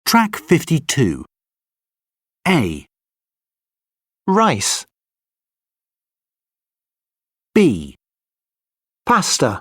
Track 52. A. Rice. B. Pasta.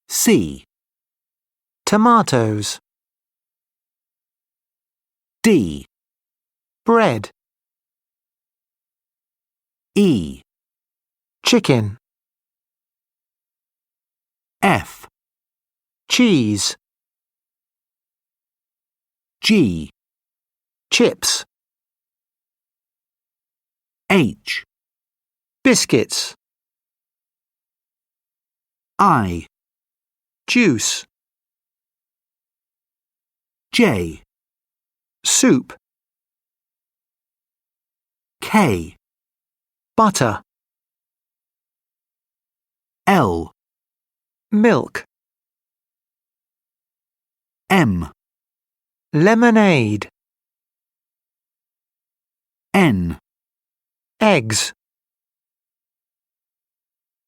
C. Tomatoes. D. Bread. E. Chicken. F. Cheese. G. Chips. H. Biscuits. I. Juice. J. Soup. K. Butter. L. Milk. M. Lemonade. N. Eggs.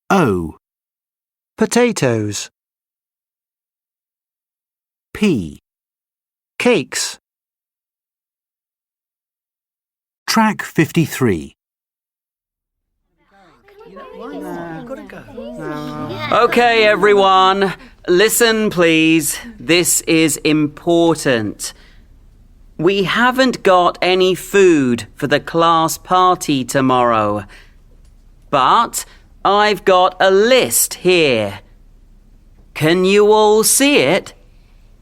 O. Potatoes. P. Cakes. Track 53. Okay, everyone, listen please. This is important. We haven't got any food for the class party tomorrow, but I've got a list here. Can you all see it?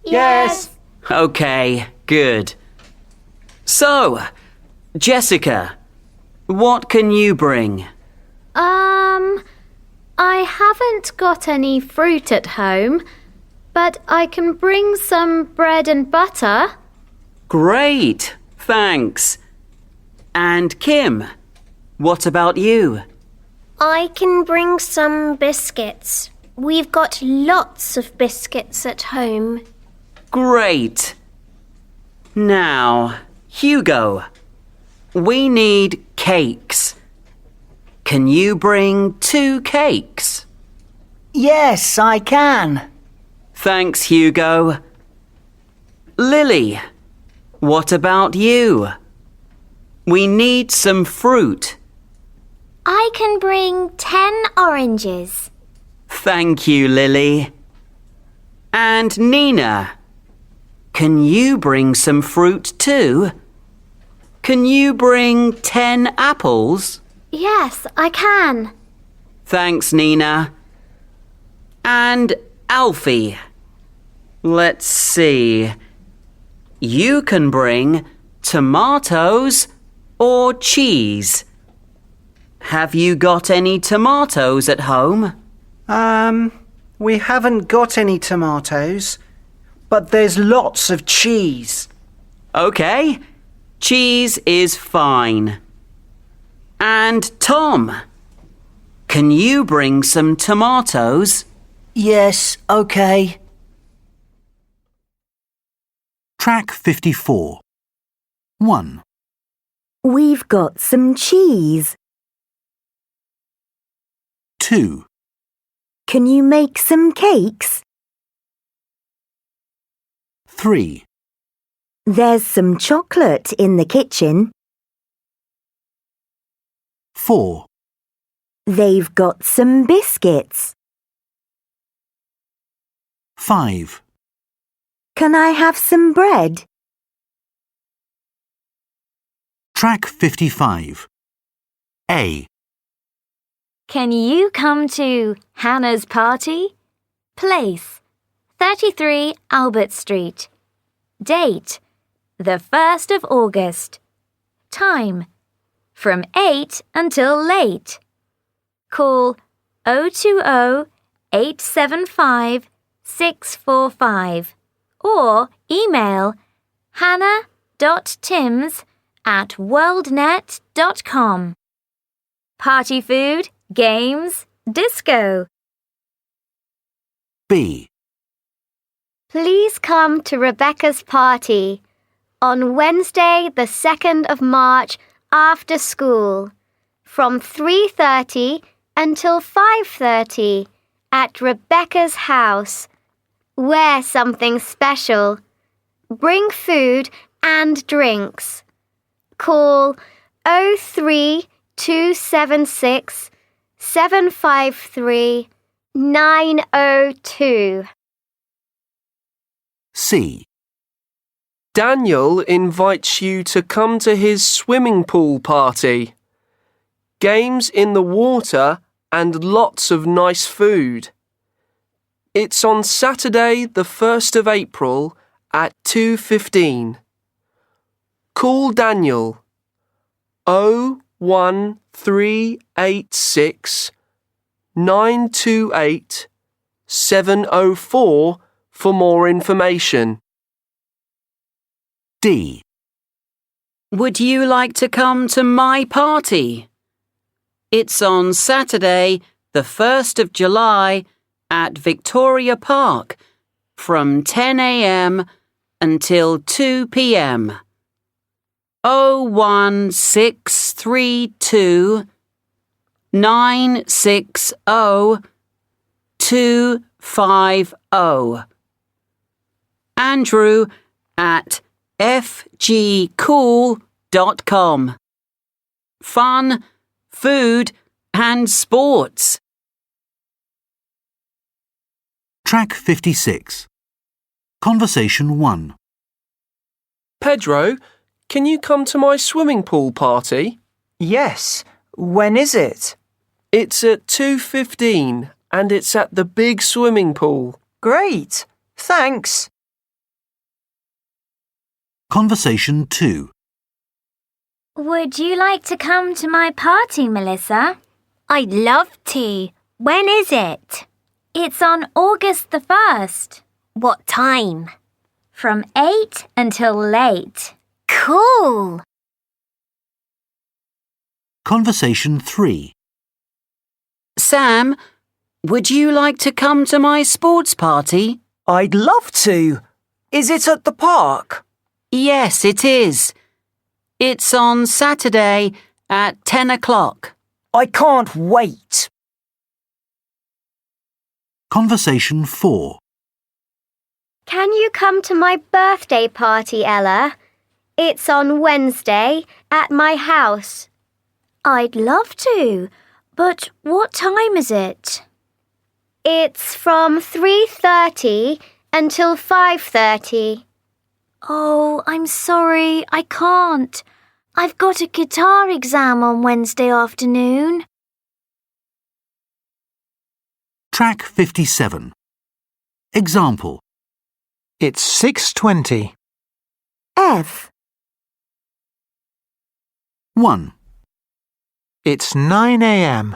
Yes. Okay, good. So, Jessica, what can you bring? I haven't got any fruit at home, but I can bring some bread and butter. Great, thanks. And Kim, what about you? I can bring some biscuits. We've got lots of biscuits at home. Great. Now, Hugo, we need cakes. Can you bring 2 cakes? Yes, I can. Thanks, Hugo. Lily, what about you? We need some fruit. I can bring 10 oranges. Thank you, Lily. And Nina, can you bring some fruit too? Can you bring 10 apples? Yes, I can. Thanks, Nina. And Alfie, let's see. You can bring tomatoes or cheese. Have you got any tomatoes at home? We haven't got any tomatoes, but there's lots of cheese. Okay, cheese is fine. And Tom, can you bring some tomatoes? Yes, okay. Track 54. 1. We've got some cheese. 2. Can you make some cakes? 3. There's some chocolate in the kitchen. 4. They've got some biscuits. 5. Can I have some bread? Track 55. A. Can you come to Hannah's party? Place, 33 Albert Street. Date, the 1st of August. Time, from 8 until late. Call 020-875-645 or email hannah.tims@worldnet.com. Party food, games, disco. B. Please come to Rebecca's party on Wednesday, the 2nd of March after school from 3:30 until 5:30 at Rebecca's house. Wear something special. bring food and drinks. Call 03276 753 902. C. Daniel invites you to come to his swimming pool party. Games in the water and lots of nice food. It's on Saturday, the 1st of April at 2:15. Call Daniel 01386 928 704 for more information. D. Would you like to come to my party? It's on Saturday, the 1st of July at Victoria Park from 10 a.m. until 2 p.m. 01632 960 250. Andrew at fgcool.com. Fun, food and sports. Track 56. Conversation 1. Pedro, can you come to my swimming pool party? Yes. When is it? It's at 2:15 and it's at the big swimming pool. Great. Thanks. Conversation 2. Would you like to come to my party, Melissa? I'd love to. When is it? It's on August the 1st, What time? from 8 until late. Cool. Conversation 3. Sam, would you like to come to my sports party? I'd love to. Is it at the park? Yes, it is. It's on Saturday at 10 o'clock. I can't wait. Conversation 4. Can you come to my birthday party, Ella? It's on Wednesday at my house. I'd love to, but what time is it? It's from 3:30 until 5:30. Oh, I'm sorry, I can't. I've got a guitar exam on Wednesday afternoon. Track 57. Example. It's 6:20. F. 1, It's 9 a.m.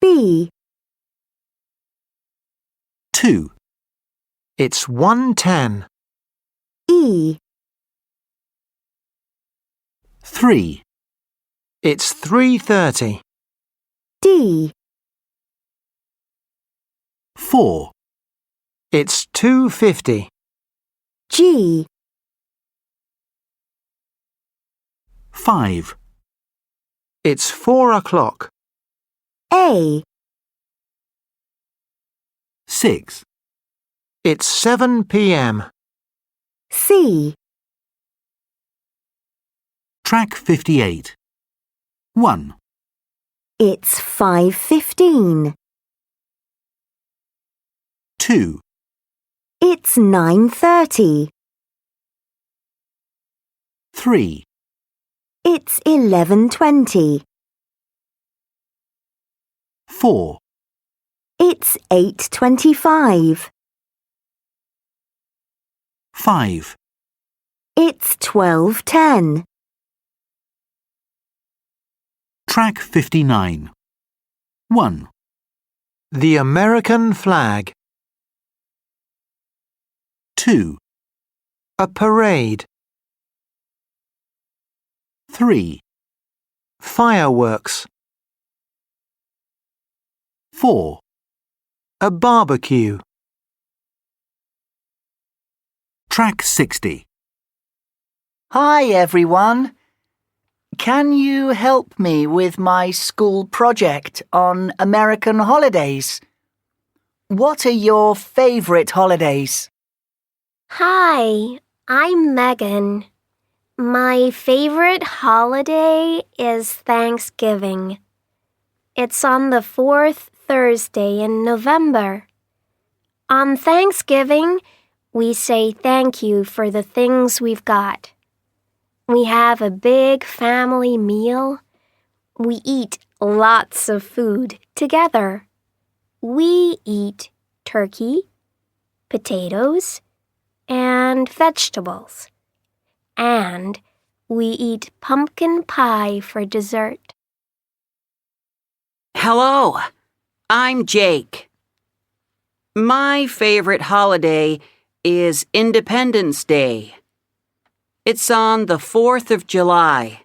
B. 2, It's 1:10. E. 3, It's 3:30. D. 4, It's 2:50. G. 5, It's 4 o'clock. A. 6, It's 7 p.m. C. Track 58. 1, It's 5:15. 2, It's 9:30. 3, It's 11:20. 4, It's 8:25. 5, It's 12:10. Track 59. 1, The American flag. 2, A parade. 3, Fireworks. 4, A barbecue. Track 60. Hi everyone. Can you help me with my school project on American holidays? What are your favourite holidays? Hi, I'm Megan. My favorite holiday is Thanksgiving. It's on the fourth Thursday in November. On Thanksgiving, we say thank you for the things we've got. We have a big family meal. We eat lots of food together. We eat turkey, potatoes, and vegetables. And we eat pumpkin pie for dessert. Hello, I'm Jake. My favorite holiday is Independence Day. It's on the 4th of July.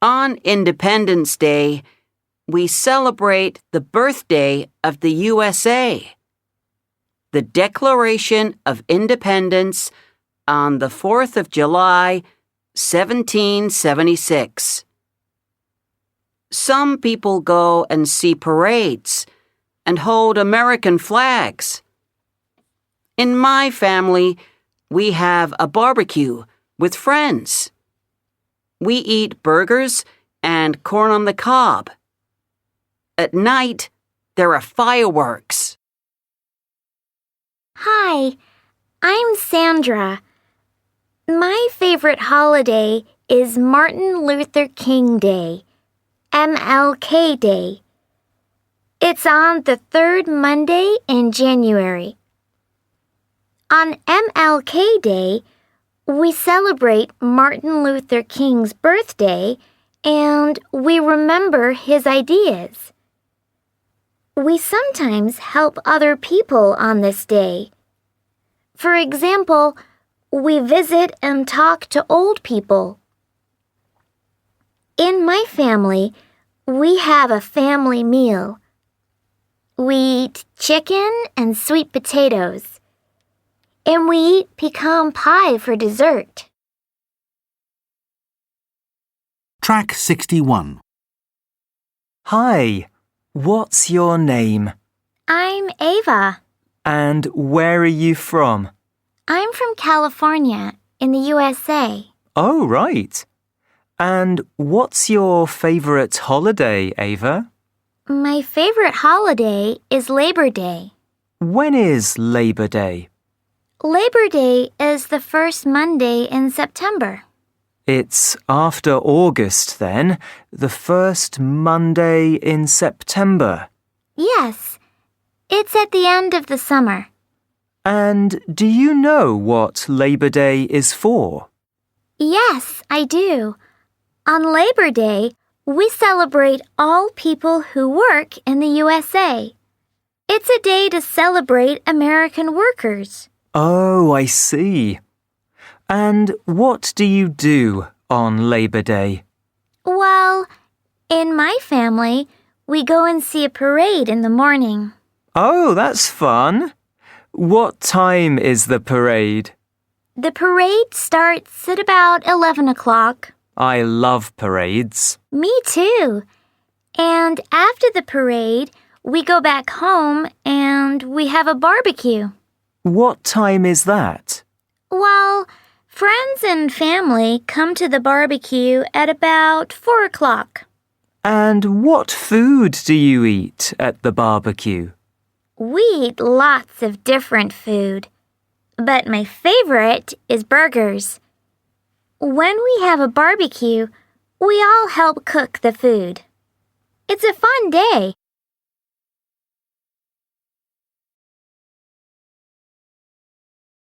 On Independence Day, we celebrate the birthday of the USA. The Declaration of Independence on the 4th of July, 1776. Some people go and see parades and hold American flags. In my family, we have a barbecue with friends. We eat burgers and corn on the cob. At night, there are fireworks. Hi, I'm Sandra. My favorite holiday is Martin Luther King Day, MLK Day. It's on the third Monday in January. On MLK Day, we celebrate Martin Luther King's birthday and we remember his ideas. We sometimes help other people on this day. For example, we visit and talk to old people. In my family, we have a family meal. We eat chicken and sweet potatoes. And we eat pecan pie for dessert. Track 61. Hi, what's your name? I'm Ava. And where are you from? I'm from California, in the USA. Oh, right. And what's your favorite holiday, Ava? My favorite holiday is Labor Day. When is Labor Day? Labor Day is the first Monday in September. It's after August, then, the first Monday in September. Yes, it's at the end of the summer. And do you know what Labor Day is for? Yes, I do. On Labor Day, we celebrate all people who work in the USA. It's a day to celebrate American workers. Oh, I see. And what do you do on Labor Day? Well, in my family, we go and see a parade in the morning. Oh, that's fun. What time is the parade? The parade starts at about 11 o'clock. I love parades. Me too. And after the parade, we go back home and we have a barbecue. What time is that? Well, friends and family come to the barbecue at about 4 o'clock. And what food do you eat at the barbecue? We eat lots of different food, but my favorite is burgers. When we have a barbecue, we all help cook the food. It's a fun day.